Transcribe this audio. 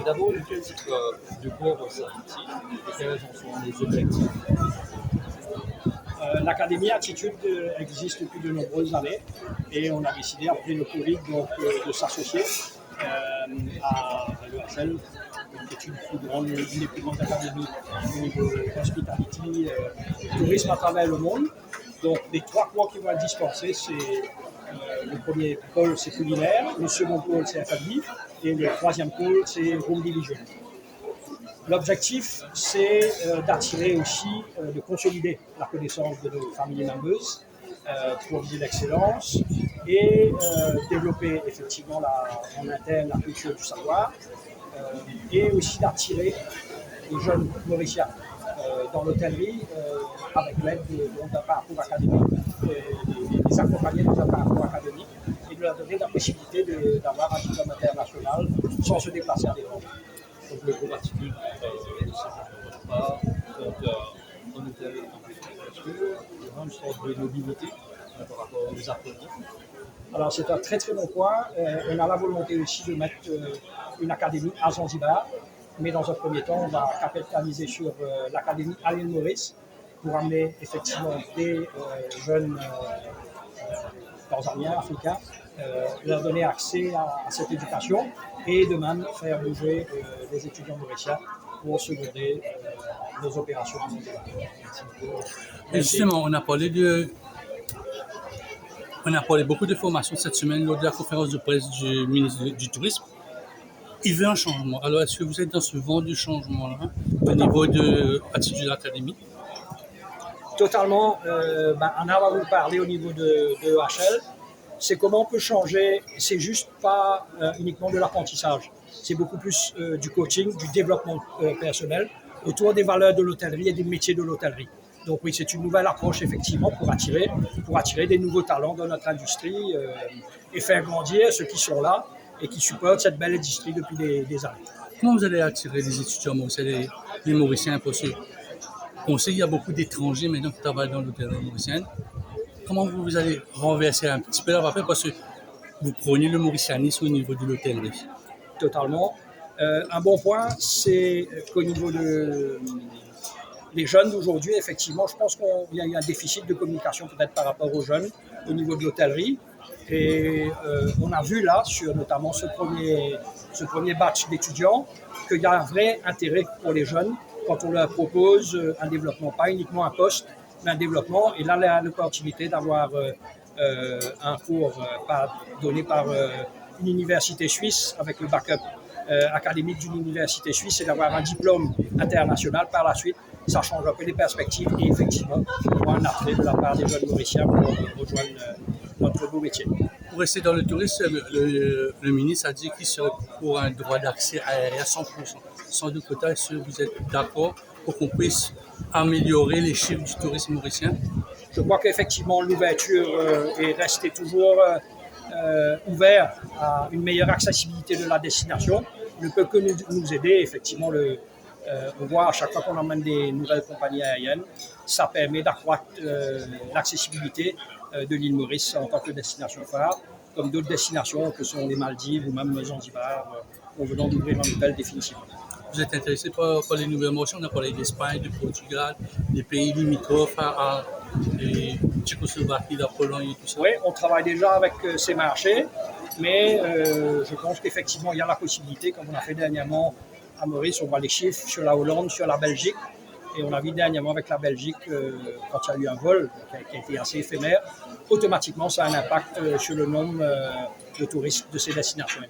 d'abord, de quel type de cours s'agit-il et quels en sont les objectifs? L'Académie Attitude existe depuis de nombreuses années et on a décidé après le Covid donc, de s'associer à l'EHL, qui est une des plus grandes académies au niveau hospitality, tourisme à travers le monde. Donc les 3 cours qui vont être dispensés, c'est le premier pôle c'est culinaire, le second pôle c'est F&B et le troisième pôle c'est Room Division. L'objectif, c'est d'attirer aussi, de consolider la connaissance de nos family members pour viser l'excellence et développer effectivement en interne la culture du savoir et aussi d'attirer les jeunes Mauriciens dans l'hôtellerie avec l'aide d'un parcours académique, les accompagner dans un parcours académique et de leur donner la possibilité d'avoir un diplôme international sans se déplacer à l'étranger. Donc le groupe Attitude ne s'arrête pas en hôtellerie. Est-ce qu'il y a une sorte de mobilité par rapport aux apprenants? Alors c'est un très très bon point. On a la volonté aussi de mettre une académie à Zanzibar, mais dans un premier temps, on va capitaliser sur l'académie à l'île Maurice pour amener effectivement des jeunes tanzaniens, africains, leur donner accès à cette éducation et de même faire bouger les étudiants mauriciens pour seconder nos opérations à Zanzibar. Et justement, on a parlé beaucoup de formations cette semaine lors de la conférence de presse du ministre du Tourisme. Il veut un changement. Alors, est-ce que vous êtes dans ce vent du changement-là au niveau de Attitude Academy? Totalement. On a vous parler au niveau de EHL. C'est comment on peut changer. C'est juste pas uniquement de l'apprentissage. C'est beaucoup plus du coaching, du développement personnel autour des valeurs de l'hôtellerie et des métiers de l'hôtellerie. Donc oui, c'est une nouvelle approche effectivement pour attirer des nouveaux talents dans notre industrie et faire grandir ceux qui sont là et qui supportent cette belle industrie depuis des années. Comment vous allez attirer les étudiants mauriciens, les Mauriciens? Parce qu'on sait qu'il y a beaucoup d'étrangers maintenant qui travaillent dans l'hôtellerie mauricienne. Comment vous allez renverser un petit peu la vapeur parce que vous prenez le mauricianisme au niveau de l'hôtellerie? Totalement. Un bon point, c'est qu'au niveau des jeunes d'aujourd'hui, effectivement, je pense qu'il y a eu un déficit de communication peut-être par rapport aux jeunes au niveau de l'hôtellerie. Et on a vu là, sur notamment ce premier batch d'étudiants, qu'il y a un vrai intérêt pour les jeunes quand on leur propose un développement, pas uniquement un poste, mais un développement. Et là, l'opportunité d'avoir un cours donné par une université suisse avec le backup académique d'une université suisse et d'avoir un diplôme international par la suite, ça change un peu les perspectives et effectivement, on voit un attrait de la part des jeunes Mauriciens pour rejoindre notre beau métier. Pour rester dans le tourisme, le ministre a dit qu'il serait pour un droit d'accès aérien 100%. Sans doute, est-ce que vous êtes d'accord pour qu'on puisse améliorer les chiffres du tourisme mauricien? Je crois qu'effectivement, l'ouverture est restée toujours ouverte à une meilleure accessibilité de la destination. Ne peut que nous aider. Effectivement, on voit à chaque fois qu'on emmène des nouvelles compagnies aériennes, ça permet d'accroître l'accessibilité de l'île Maurice en tant que destination phare, comme d'autres destinations que sont les Maldives ou même Zanzibar, en venant d'ouvrir un hôtel définitivement. Vous êtes intéressé par les nouvelles motions? On a parlé d'Espagne, du Portugal, des pays limitrophes, et Tchécoslovaquie, la Pologne et tout ça. Oui, on travaille déjà avec ces marchés, mais je pense qu'effectivement, il y a la possibilité, comme on a fait dernièrement à Maurice, on voit les chiffres sur la Hollande, sur la Belgique, et on a vu dernièrement avec la Belgique, quand il y a eu un vol qui a été assez éphémère, automatiquement ça a un impact sur le nombre de touristes de ces destinations.